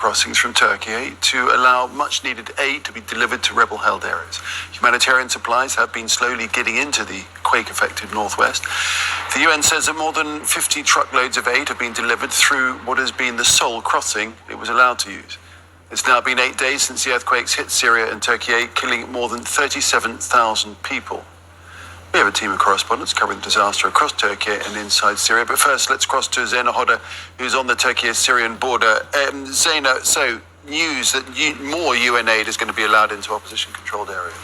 crossings from Turkey to allow much-needed aid to be delivered to rebel-held areas. Humanitarian supplies have been slowly getting into the quake-affected northwest. The UN says that more than 50 truckloads of aid have been delivered through what has been the sole crossing it was allowed to use. It's now been 8 days since the earthquakes hit Syria and Turkey, killing more than 37,000 people. We have a team of correspondents covering the disaster across Turkey and inside Syria. But first, let's cross to Zena Hoda, who's on the Turkey-Syrian border. Zena, so news that more UN aid is going to be allowed into opposition-controlled areas.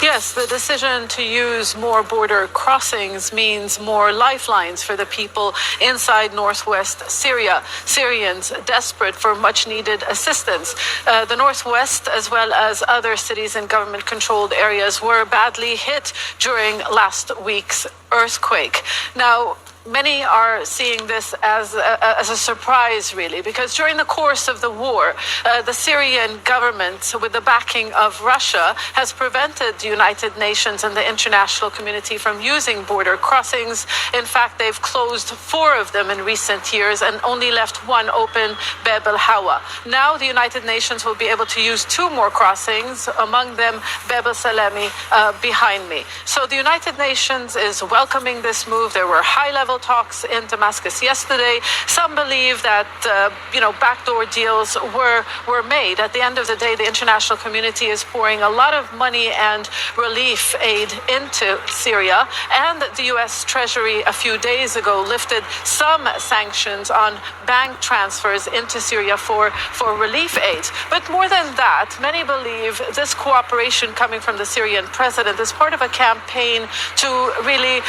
Yes, the decision to use more border crossings means more lifelines for the people inside northwest Syria. Syrians desperate for much-needed assistance. The northwest, as well as other cities and government-controlled areas, were badly hit during last week's earthquake. Now, many are seeing this as a surprise, really, because during the course of the war, the Syrian government, with the backing of Russia, has prevented the United Nations and the international community from using border crossings. In fact, they've closed 4 of them in recent years and only left 1 open, Bab el-Hawa. Now the United Nations will be able to use 2 more crossings, among them Bab el-Salami behind me. So the United Nations is welcoming this move. There were high-level talks in Damascus yesterday. Some believe that backdoor deals were made. At the end of the day, the international community is pouring a lot of money and relief aid into Syria, and the U.S. Treasury a few days ago lifted some sanctions on bank transfers into Syria for relief aid. But more than that, many believe this cooperation coming from the Syrian president is part of a campaign to really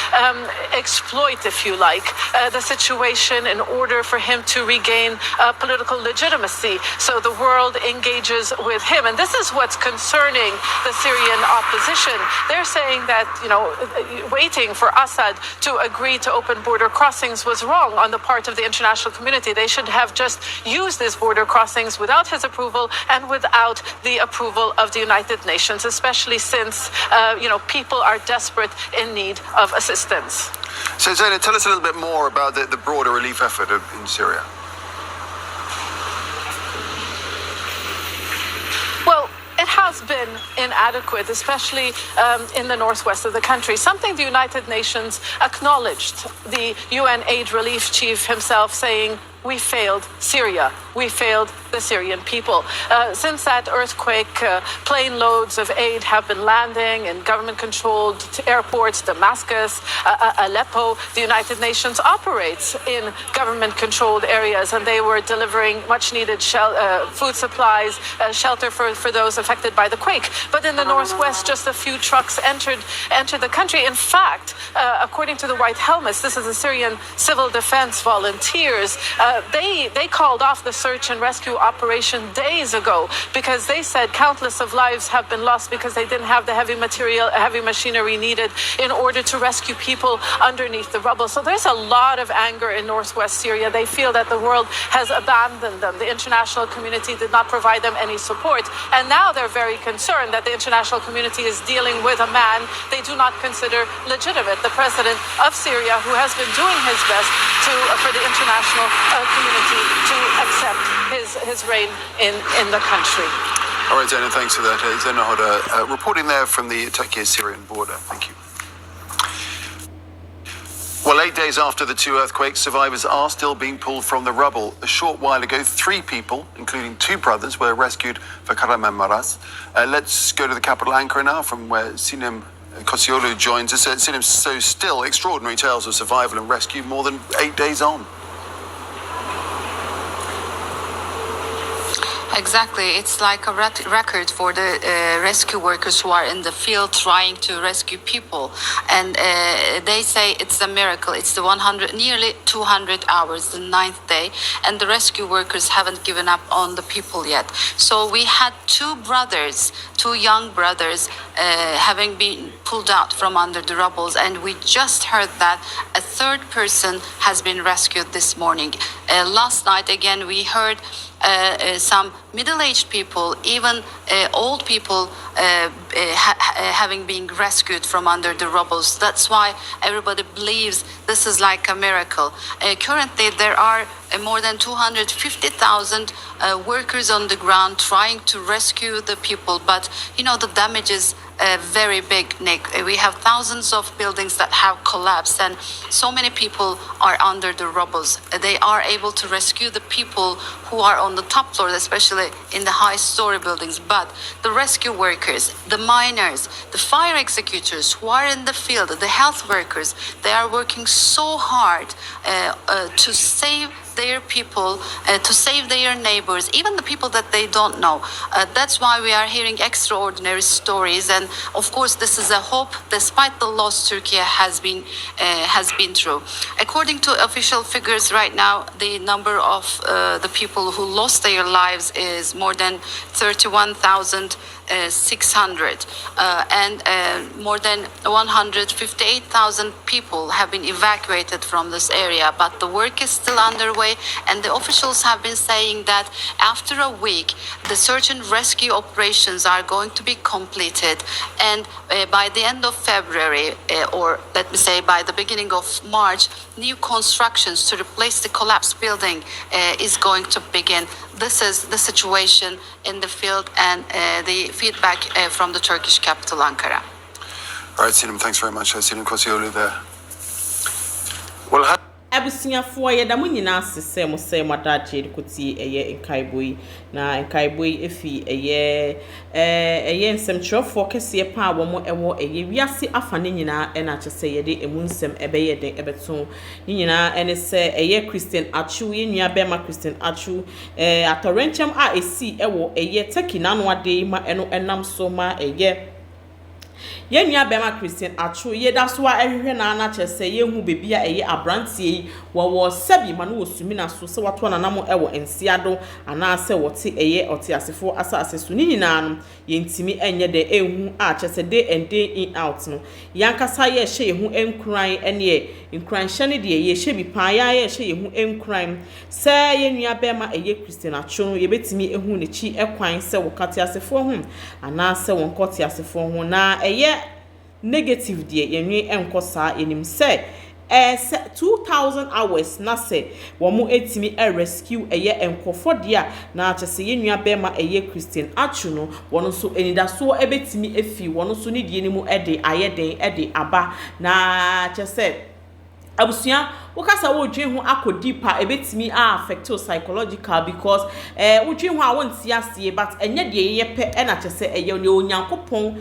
exploit, if you like, the situation in order for him to regain political legitimacy. So the world engages with him. And this is what's concerning the Syrian opposition. They're saying that, waiting for Assad to agree to open border crossings was wrong on the part of the international community. They should have just used these border crossings without his approval and without the approval of the United Nations, especially since, people are desperate in need of assistance. So, Zena, tell us a little bit more about the broader relief effort in Syria. Well, it has been inadequate, especially in the northwest of the country, something the United Nations acknowledged. The UN aid relief chief himself saying, "We failed Syria. We failed the Syrian people." Since that earthquake, plane loads of aid have been landing in government-controlled airports, Damascus, Aleppo. The United Nations operates in government-controlled areas, and they were delivering much-needed food supplies, shelter for those affected by the quake. But in the northwest, just a few trucks entered the country. In fact, according to the White Helmets, this is the Syrian Civil Defense Volunteers, they called off the search and rescue operation days ago because they said countless of lives have been lost because they didn't have the heavy machinery needed in order to rescue people underneath the rubble. So there's a lot of anger in northwest Syria. They feel that the world has abandoned them. The international community did not provide them any support. And now they're very concerned that the international community is dealing with a man they do not consider legitimate, the president of Syria, who has been doing his best for the international community to accept his reign in the country. All right, Zena, thanks for that. Zena Hoda, reporting there from the Turkey-Syrian border. Thank you. Well, 8 days after the 2 earthquakes, survivors are still being pulled from the rubble. A short while ago, 3 people, including 2 brothers, were rescued for Kahramanmaraş. Let's go to the capital, Ankara now, from where Sinem Kosiolu joins us. Sinem, so still extraordinary tales of survival and rescue more than 8 days on. Exactly. It's like a record for the rescue workers who are in the field trying to rescue people. And they say it's a miracle. It's the nearly 200 hours, the 9th day, and the rescue workers haven't given up on the people yet. So we had 2 young brothers having been pulled out from under the rubbles, and we just heard that a 3rd person has been rescued this morning. Last night, again, we heard some middle-aged people, even old people having been rescued from under the rubble. That's why everybody believes this is like a miracle. Currently, there are more than 250,000 workers on the ground trying to rescue the people, but the damage is very big, Nick. We have thousands of buildings that have collapsed, and so many people are under the rubble. They are able to rescue the people who are on the top floor, especially in the high-story buildings. But the rescue workers, the miners, the fire executors who are in the field, the health workers, they are working so hard to save their people, to save their neighbors, even the people that they don't know. That's why we are hearing extraordinary stories, and of course this is a hope despite the loss Turkey has been through. According to official figures right now, the number of the people who lost their lives is more than 31,600, and more than 158,000 people have been evacuated from this area, but the work is still underway, and the officials have been saying that after a week the search and rescue operations are going to be completed, and by the end of February, or let me say by the beginning of March, new constructions to replace the collapsed building is going to begin. This is the situation in the field and the feedback from the Turkish capital, Ankara. All right, Sinem, thanks very much. Sinem Kosiolu there. Well, abusuafoɔ yɛda mo nyinaa sesɛ mo sɛ mo adagye kuti ɛyɛ nkaiboi na nkaiboi efi ɛyɛ nsɛmtwerɛfoɔ kɛseɛ pa a wɔn ɛwɔ ɛyɛ wiase afa ne nyinaa ɛna kyɛ sɛ yɛde emu nsɛm ɛbɛyɛ den ɛbɛto ne nyinaa ɛne sɛ ɛyɛ Christian Atsu yɛ nua bɛma Christian Atsu atɔrɛnkyɛm a esi ɛwɔ ɛyɛ Turkey nano ade ma ɛno ɛnam so ma ɛyɛ Yenya bema Christian Atsu yeda so a ehwehwe na na kyese yehu bebi a eye abrantie yi wo sabi ma no wosumi na so se wato na nam ewo ensiado ana se wote eye ote asefo asase so ni nyina no yentimi enye de ehu a kyese day and day in out no yankasa ye hye yehu enkran ene enkran hye ne de ye hye bi pan ya ye hye yehu enkran se yenua bema eye Christian Atsu no ye betimi ehu ne chi ekwan se wo kate asefo ho ana se won kote asefo ho na eye negative die yenwe enkosa enim se 2000 hours na se wo mo etimi rescue eye enkofo dia na kyese yenua bema eye Christian Atsu no wono so enidaso ebetimi efi wono so ne die ni mu ede ayeden ede aba na kyese abusua wokasa wo dwen ho akodi pa ebetimi affect psychological because wo dwen ho a wonti ase but enye de yepe na kyese eye ne onyankopon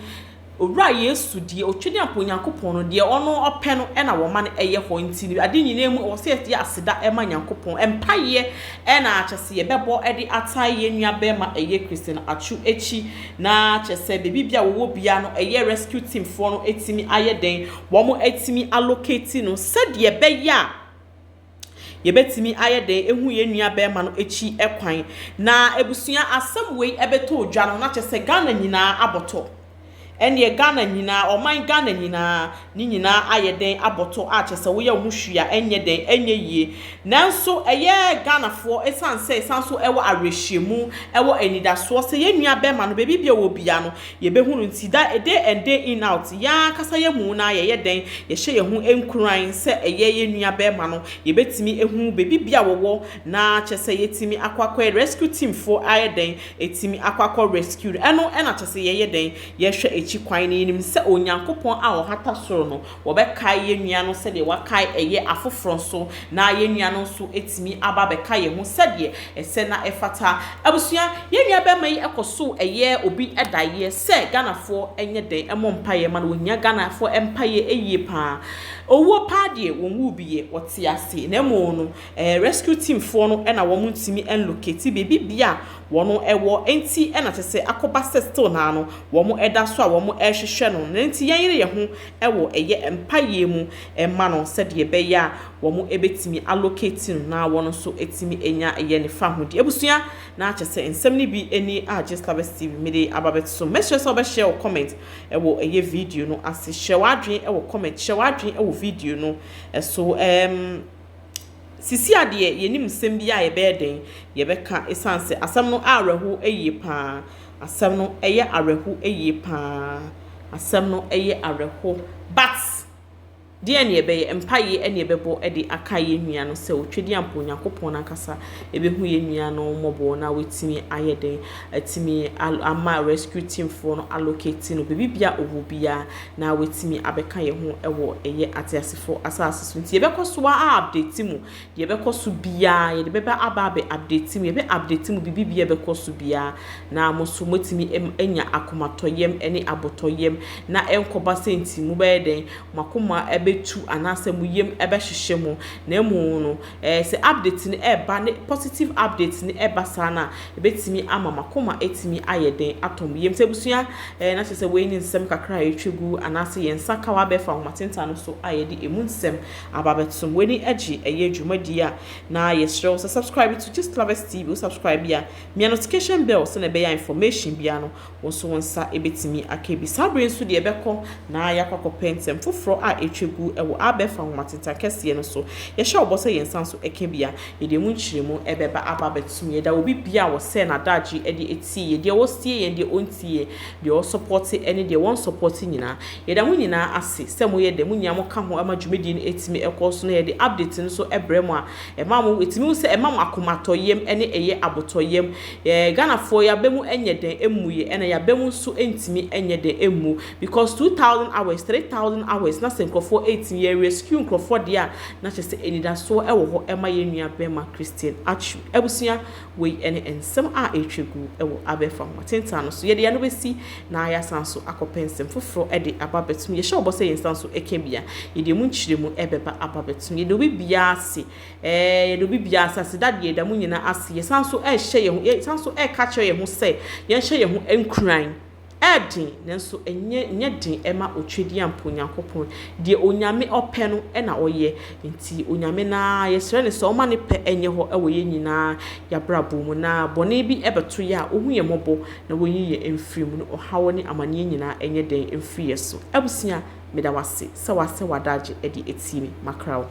owura Yesu die otwede ampo nyankopon no die ono ope no na wo ma no eye ho ntini ade nyina mu wo se ati aseda ema nyankopon empaye na kyese ye bebo ede ataye nua bema eye Christian Atsu echi na kyese bebi bia wo bia no eye rescue team fo no etimi ayeden wo mo etimi allocate no sede be ya yebetimi ayede ehu ye nua bema no echi ekwan na ebusua asem wei ebeto odwa no na kyese Ghana nyina aboto ene Ghana nyina oman Ghana nyina ni nyina ayeden aboto a kyese wo ya hwua enye den enye yie nanso eye Ghana fo esanse esanso ewo arehyiemu ewo enidaso se ye nua bema no bebi bia wo bia no ye behunu ntida ede and day in out ya kasa ye mu na ye den ye hye ye hu enkuran se eye ye nua bema no ye betimi ehu bebi bia wo na kyese yetimi akwakọ rescue team fo ayeden etimi akwakọ rescue eno na kyese ye den ye hwe kwan ni nim se onyankopon a wo hata soro no wo be kai ye nua no se de wa kai eye afoforo so na ye nua no so etimi aba be kai ye ho se de ese na efata abusua ye nua be mai ekoso eye obi edaye se Ganafo enye den emompa ye ma no nya Ganafo empa ye eye pa owo pa de won wu biye wote ase na mo no rescue team fo no na wo muntimi enlocate bebi bia wono ewo enti na tese akoba still na no wo mo eda so a wo mo ehwehwe no enti yanyere ye ho ewo eye empaye mu emma no se de be ya wo mo ebetimi allocate no na wono so etimi enya eye ne fa ho de ebusua na achese ensem ni bi eni just Lovers TV mede ababet so make sure so be share or comment ewo eye video no ase share wadwen ewo comment share wadwen ewo video no so sisi ade yenim nsem bia ye be den ye beka esanse asam no areho eye pa asam no eye areho eye pa asam no eye areho but deɛ ne ebe empaye ene ebebo de aka ye nua no se otwedi ampo Nyankopon nankasa ebehu ye nua no mobo na wetimi ayeden atimi ama rescue team for no allocate no bibia obubia na wetimi abeka ye ho ewo eye atiasefo asase so nti ebekoso a update mu de ebekoso bia ye de beba ababe update mu ebe update mu bibia ebekoso bia na moso motimi enya akomatoyem ene abotoyem na enkoba senti mu beden makoma betu anase mu yem ebe hwehwe mu na emu no se update ni eba ne positive update ni eba sana ebetimi ama makoma etimi ayeden atom yem se busua na se we ni nsem kakra etwegu anase yensa ka wa befa homatenta no so ayedi emu nsem ababetum we ni agi eye dwumadi a na yesrew so subscribe to Just Lovers TV, subscribe ya me notification bell so na be ya information bia no wonso wonsa ebetimi akebi sabre nso de ebekọ na yakọ pentem foforo a etwegu ewo abefa homatenta kese no so ye hye obose yensan so ekebia ye de mu nchiremu ebeba ababetum ye da obi bia wo se na daji e de eti ye de wo sie ye de ontie de wo support ene de won support nyina ye da mu nyina ase se mo ye de mu nyam ka ho ama dwumedi no etimi ekoso no ye de update no so ebremu a ema mo etimi se ema mo akomatoyem ene eye abotoyem Ghana for ya bemu enye den emuye ene ya bemu so entimi enye den emu because 2000 hours 3000 hours na senkrofo 18 year rescue nkrofo dia na chese enida so ewo ho ema ye nua bema Christian Atsu ebusia we ene ensem a etwegu ewo abefa matenta no so ye de ya no besi na ya sanso akopensem foforo e de ababetum ye hye obose yensanso ekebia ye de mu nchiremu ebeba ababetum ye de obi bia ase ye de obi bia ase that ye da mu nyina ase ye sanso e hye ye ho ye sanso e ka kye ye ho se ye hye ye ho enkran edin nenso enye din ema otwedi ampo Nyankopon de onyame ope no na oye nti onyame na yesre ne so ma ne pe enye ho ewo ye nyina ya brabo mu na bone bi ebeto ya ohu ye mobo na wonyi ye emfiri mu no ohawo ne amane nyina enye den emfiri so abusia medawase se wase wadaje e de etimi makrawo